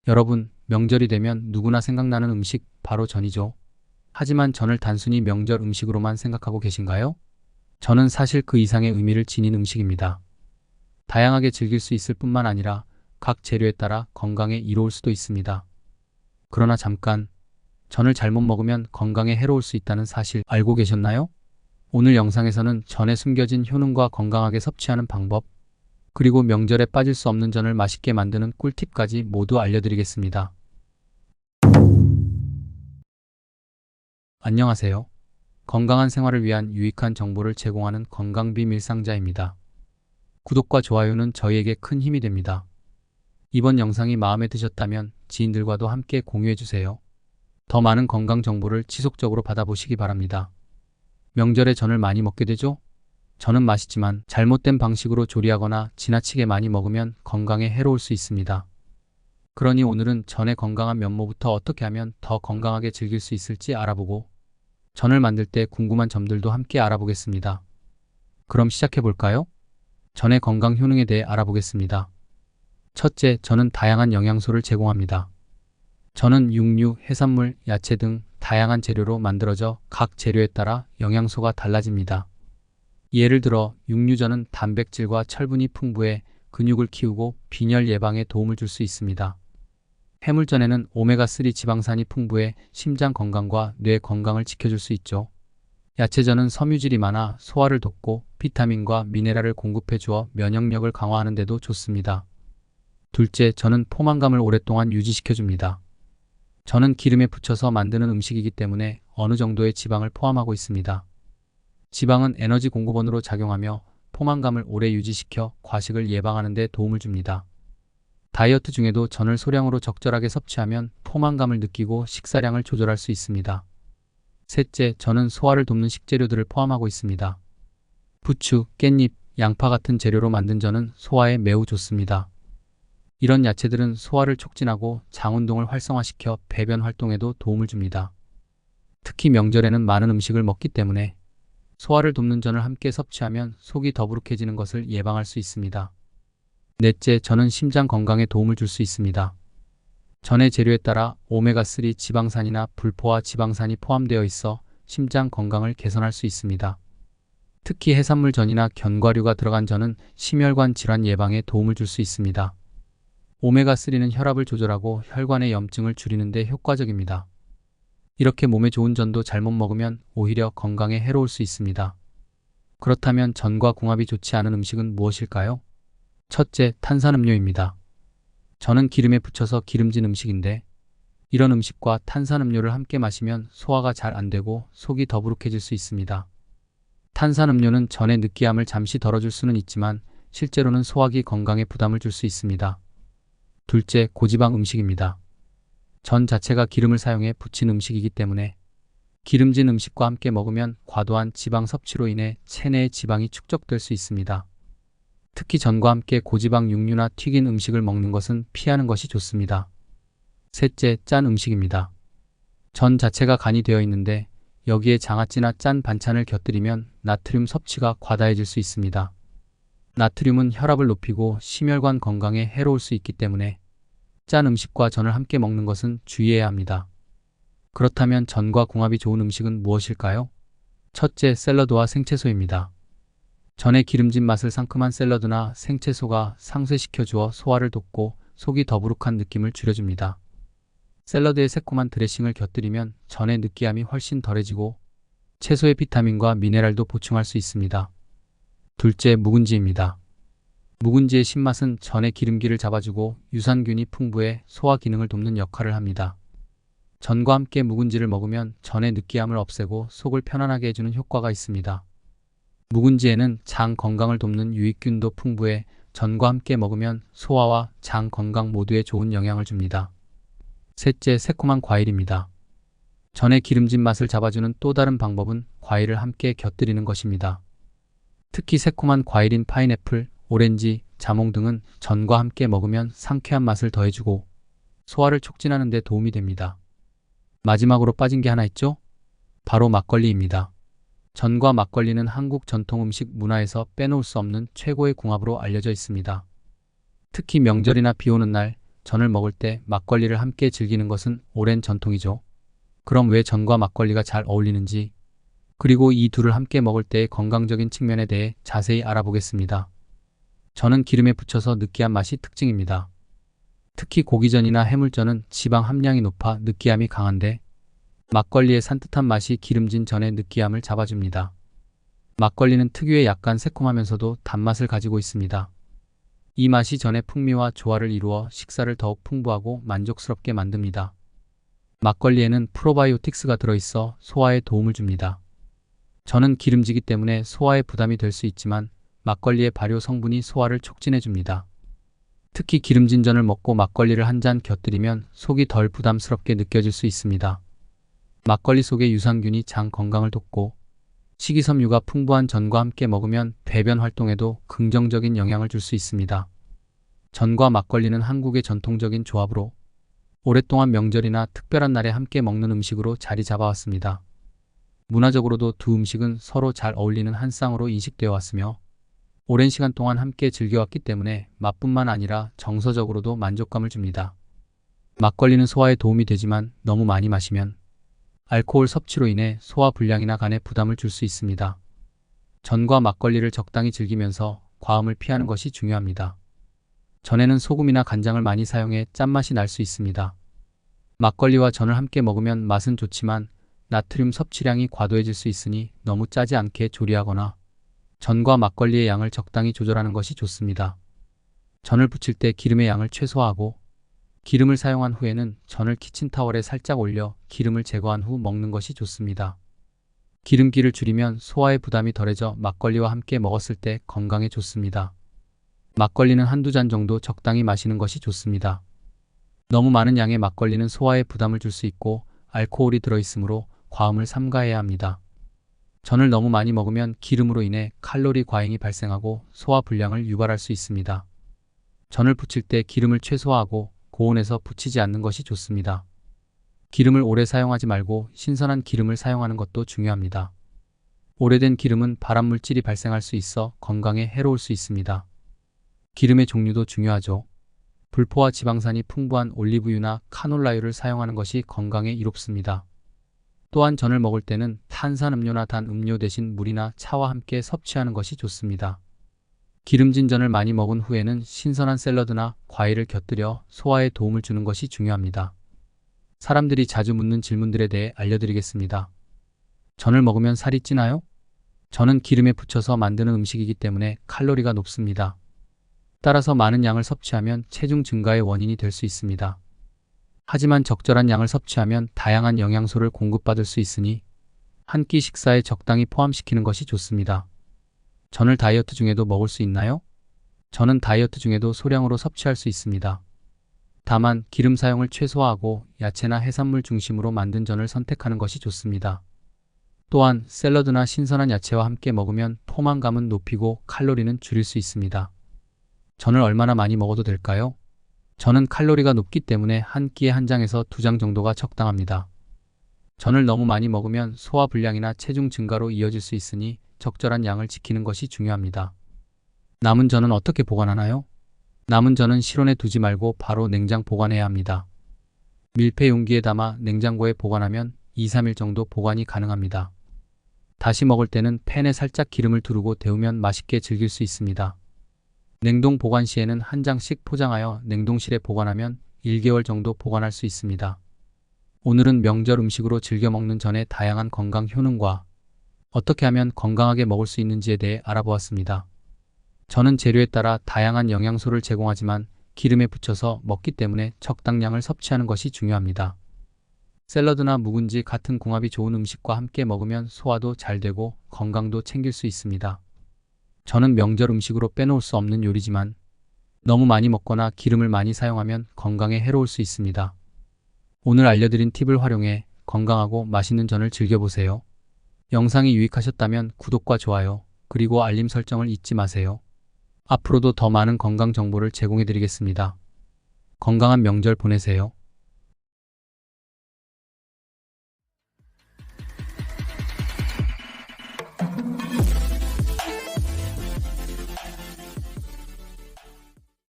여러분, 명절이 되면 누구나 생각나는 음식 바로 전이죠. 하지만 전을 단순히 명절 음식으로만 생각하고 계신가요? 저는 사실 그 이상의 의미를 지닌 음식입니다. 다양하게 즐길 수 있을 뿐만 아니라 각 재료에 따라 건강에 이로울 수도 있습니다. 그러나 잠깐, 전을 잘못 먹으면 건강에 해로울 수 있다는 사실 알고 계셨나요? 오늘 영상에서는 전에 숨겨진 효능과 건강하게 섭취하는 방법, 그리고 명절에 빠질 수 없는 전을 맛있게 만드는 꿀팁까지 모두 알려드리겠습니다. 안녕하세요. 건강한 생활을 위한 유익한 정보를 제공하는 건강비밀상자입니다. 구독과 좋아요는 저희에게 큰 힘이 됩니다. 이번 영상이 마음에 드셨다면 지인들과도 함께 공유해주세요. 더 많은 건강 정보를 지속적으로 받아보시기 바랍니다. 명절에 전을 많이 먹게 되죠? 전은 맛있지만 잘못된 방식으로 조리하거나 지나치게 많이 먹으면 건강에 해로울 수 있습니다. 그러니 오늘은 전의 건강한 면모부터 어떻게 하면 더 건강하게 즐길 수 있을지 알아보고 전을 만들 때 궁금한 점들도 함께 알아보겠습니다. 그럼 시작해 볼까요? 전의 건강 효능에 대해 알아보겠습니다. 첫째, 전은 다양한 영양소를 제공합니다. 전은 육류, 해산물, 야채 등 다양한 재료로 만들어져 각 재료에 따라 영양소가 달라집니다. 예를 들어 육류전은 단백질과 철분이 풍부해 근육을 키우고 빈혈 예방에 도움을 줄 수 있습니다. 해물전에는 오메가3 지방산이 풍부해 심장 건강과 뇌 건강을 지켜줄 수 있죠. 야채전은 섬유질이 많아 소화를 돕고 비타민과 미네랄을 공급해 주어 면역력을 강화하는 데도 좋습니다. 둘째, 전은 포만감을 오랫동안 유지시켜줍니다. 전은 기름에 부쳐서 만드는 음식이기 때문에 어느 정도의 지방을 포함하고 있습니다. 지방은 에너지 공급원으로 작용하며 포만감을 오래 유지시켜 과식을 예방하는 데 도움을 줍니다. 다이어트 중에도 전을 소량으로 적절하게 섭취하면 포만감을 느끼고 식사량을 조절할 수 있습니다. 셋째, 전은 소화를 돕는 식재료들을 포함하고 있습니다. 부추, 깻잎, 양파 같은 재료로 만든 전은 소화에 매우 좋습니다. 이런 야채들은 소화를 촉진하고 장 운동을 활성화시켜 배변 활동에도 도움을 줍니다. 특히 명절에는 많은 음식을 먹기 때문에 소화를 돕는 전을 함께 섭취하면 속이 더부룩해지는 것을 예방할 수 있습니다. 넷째, 전은 심장 건강에 도움을 줄 수 있습니다. 전의 재료에 따라 오메가3 지방산이나 불포화 지방산이 포함되어 있어 심장 건강을 개선할 수 있습니다. 특히 해산물 전이나 견과류가 들어간 전은 심혈관 질환 예방에 도움을 줄 수 있습니다. 오메가3는 혈압을 조절하고 혈관의 염증을 줄이는 데 효과적입니다. 이렇게 몸에 좋은 전도 잘못 먹으면 오히려 건강에 해로울 수 있습니다. 그렇다면 전과 궁합이 좋지 않은 음식은 무엇일까요? 첫째, 탄산음료입니다. 전은 기름에 부쳐서 기름진 음식인데 이런 음식과 탄산음료를 함께 마시면 소화가 잘 안 되고 속이 더부룩해질 수 있습니다. 탄산음료는 전의 느끼함을 잠시 덜어줄 수는 있지만 실제로는 소화기 건강에 부담을 줄 수 있습니다. 둘째, 고지방 음식입니다. 전 자체가 기름을 사용해 부친 음식이기 때문에 기름진 음식과 함께 먹으면 과도한 지방 섭취로 인해 체내의 지방이 축적될 수 있습니다. 특히 전과 함께 고지방 육류나 튀긴 음식을 먹는 것은 피하는 것이 좋습니다. 셋째, 짠 음식입니다. 전 자체가 간이 되어 있는데 여기에 장아찌나 짠 반찬을 곁들이면 나트륨 섭취가 과다해질 수 있습니다. 나트륨은 혈압을 높이고 심혈관 건강에 해로울 수 있기 때문에 짠 음식과 전을 함께 먹는 것은 주의해야 합니다. 그렇다면 전과 궁합이 좋은 음식은 무엇일까요? 첫째, 샐러드와 생채소입니다. 전의 기름진 맛을 상큼한 샐러드나 생채소가 상쇄시켜 주어 소화를 돕고 속이 더부룩한 느낌을 줄여줍니다. 샐러드에 새콤한 드레싱을 곁들이면 전의 느끼함이 훨씬 덜해지고 채소의 비타민과 미네랄도 보충할 수 있습니다. 둘째, 묵은지입니다. 묵은지의 신맛은 전의 기름기를 잡아주고 유산균이 풍부해 소화 기능을 돕는 역할을 합니다. 전과 함께 묵은지를 먹으면 전의 느끼함을 없애고 속을 편안하게 해주는 효과가 있습니다. 묵은지에는 장 건강을 돕는 유익균도 풍부해 전과 함께 먹으면 소화와 장 건강 모두에 좋은 영향을 줍니다. 셋째, 새콤한 과일입니다. 전의 기름진 맛을 잡아주는 또 다른 방법은 과일을 함께 곁들이는 것입니다. 특히 새콤한 과일인 파인애플, 오렌지, 자몽 등은 전과 함께 먹으면 상쾌한 맛을 더해주고 소화를 촉진하는 데 도움이 됩니다. 마지막으로 빠진 게 하나 있죠? 바로 막걸리입니다. 전과 막걸리는 한국 전통 음식 문화에서 빼놓을 수 없는 최고의 궁합으로 알려져 있습니다. 특히 명절이나 비 오는 날, 전을 먹을 때 막걸리를 함께 즐기는 것은 오랜 전통이죠. 그럼 왜 전과 막걸리가 잘 어울리는지, 그리고 이 둘을 함께 먹을 때의 건강적인 측면에 대해 자세히 알아보겠습니다. 전은 기름에 부쳐서 느끼한 맛이 특징입니다. 특히 고기전이나 해물전은 지방 함량이 높아 느끼함이 강한데, 막걸리의 산뜻한 맛이 기름진 전의 느끼함을 잡아줍니다. 막걸리는 특유의 약간 새콤하면서도 단맛을 가지고 있습니다. 이 맛이 전의 풍미와 조화를 이루어 식사를 더욱 풍부하고 만족스럽게 만듭니다. 막걸리에는 프로바이오틱스가 들어있어 소화에 도움을 줍니다. 전은 기름지기 때문에 소화에 부담이 될 수 있지만 막걸리의 발효 성분이 소화를 촉진해줍니다. 특히 기름진 전을 먹고 막걸리를 한 잔 곁들이면 속이 덜 부담스럽게 느껴질 수 있습니다. 막걸리 속의 유산균이 장 건강을 돕고 식이섬유가 풍부한 전과 함께 먹으면 배변 활동에도 긍정적인 영향을 줄 수 있습니다. 전과 막걸리는 한국의 전통적인 조합으로 오랫동안 명절이나 특별한 날에 함께 먹는 음식으로 자리 잡아왔습니다. 문화적으로도 두 음식은 서로 잘 어울리는 한 쌍으로 인식되어 왔으며 오랜 시간 동안 함께 즐겨왔기 때문에 맛뿐만 아니라 정서적으로도 만족감을 줍니다. 막걸리는 소화에 도움이 되지만 너무 많이 마시면 알코올 섭취로 인해 소화 불량이나 간에 부담을 줄 수 있습니다. 전과 막걸리를 적당히 즐기면서 과음을 피하는 것이 중요합니다. 전에는 소금이나 간장을 많이 사용해 짠맛이 날 수 있습니다. 막걸리와 전을 함께 먹으면 맛은 좋지만 나트륨 섭취량이 과도해질 수 있으니 너무 짜지 않게 조리하거나 전과 막걸리의 양을 적당히 조절하는 것이 좋습니다. 전을 부칠 때 기름의 양을 최소화하고 기름을 사용한 후에는 전을 키친타월에 살짝 올려 기름을 제거한 후 먹는 것이 좋습니다. 기름기를 줄이면 소화에 부담이 덜해져 막걸리와 함께 먹었을 때 건강에 좋습니다. 막걸리는 한두 잔 정도 적당히 마시는 것이 좋습니다. 너무 많은 양의 막걸리는 소화에 부담을 줄 수 있고 알코올이 들어있으므로 과음을 삼가해야 합니다. 전을 너무 많이 먹으면 기름으로 인해 칼로리 과잉이 발생하고 소화 불량을 유발할 수 있습니다. 전을 부칠 때 기름을 최소화하고 고온에서 부치지 않는 것이 좋습니다. 기름을 오래 사용하지 말고 신선한 기름을 사용하는 것도 중요합니다. 오래된 기름은 발암물질이 발생할 수 있어 건강에 해로울 수 있습니다. 기름의 종류도 중요하죠. 불포화 지방산이 풍부한 올리브유나 카놀라유를 사용하는 것이 건강에 이롭습니다. 또한 전을 먹을 때는 탄산음료나 단 음료 대신 물이나 차와 함께 섭취하는 것이 좋습니다. 기름진 전을 많이 먹은 후에는 신선한 샐러드나 과일을 곁들여 소화에 도움을 주는 것이 중요합니다. 사람들이 자주 묻는 질문들에 대해 알려드리겠습니다. 전을 먹으면 살이 찌나요? 전은 기름에 부쳐서 만드는 음식이기 때문에 칼로리가 높습니다. 따라서 많은 양을 섭취하면 체중 증가의 원인이 될 수 있습니다. 하지만 적절한 양을 섭취하면 다양한 영양소를 공급받을 수 있으니 한 끼 식사에 적당히 포함시키는 것이 좋습니다. 전을 다이어트 중에도 먹을 수 있나요? 전은 다이어트 중에도 소량으로 섭취할 수 있습니다. 다만 기름 사용을 최소화하고 야채나 해산물 중심으로 만든 전을 선택하는 것이 좋습니다. 또한 샐러드나 신선한 야채와 함께 먹으면 포만감은 높이고 칼로리는 줄일 수 있습니다. 전을 얼마나 많이 먹어도 될까요? 전은 칼로리가 높기 때문에 한 끼에 한 장에서 두 장 정도가 적당합니다. 전을 너무 많이 먹으면 소화 불량이나 체중 증가로 이어질 수 있으니 적절한 양을 지키는 것이 중요합니다. 남은 전은 어떻게 보관하나요? 남은 전은 실온에 두지 말고 바로 냉장 보관해야 합니다. 밀폐 용기에 담아 냉장고에 보관하면 2-3일 정도 보관이 가능합니다. 다시 먹을 때는 팬에 살짝 기름을 두르고 데우면 맛있게 즐길 수 있습니다. 냉동 보관 시에는 한 장씩 포장하여 냉동실에 보관하면 1개월 정도 보관할 수 있습니다. 오늘은 명절 음식으로 즐겨 먹는 전의 다양한 건강 효능과 어떻게 하면 건강하게 먹을 수 있는지에 대해 알아보았습니다. 전은 재료에 따라 다양한 영양소를 제공하지만 기름에 부쳐서 먹기 때문에 적당량을 섭취하는 것이 중요합니다. 샐러드나 묵은지 같은 궁합이 좋은 음식과 함께 먹으면 소화도 잘 되고 건강도 챙길 수 있습니다. 전은 명절 음식으로 빼놓을 수 없는 요리지만 너무 많이 먹거나 기름을 많이 사용하면 건강에 해로울 수 있습니다. 오늘 알려드린 팁을 활용해 건강하고 맛있는 전을 즐겨보세요. 영상이 유익하셨다면 구독과 좋아요, 그리고 알림 설정을 잊지 마세요. 앞으로도 더 많은 건강 정보를 제공해드리겠습니다. 건강한 명절 보내세요.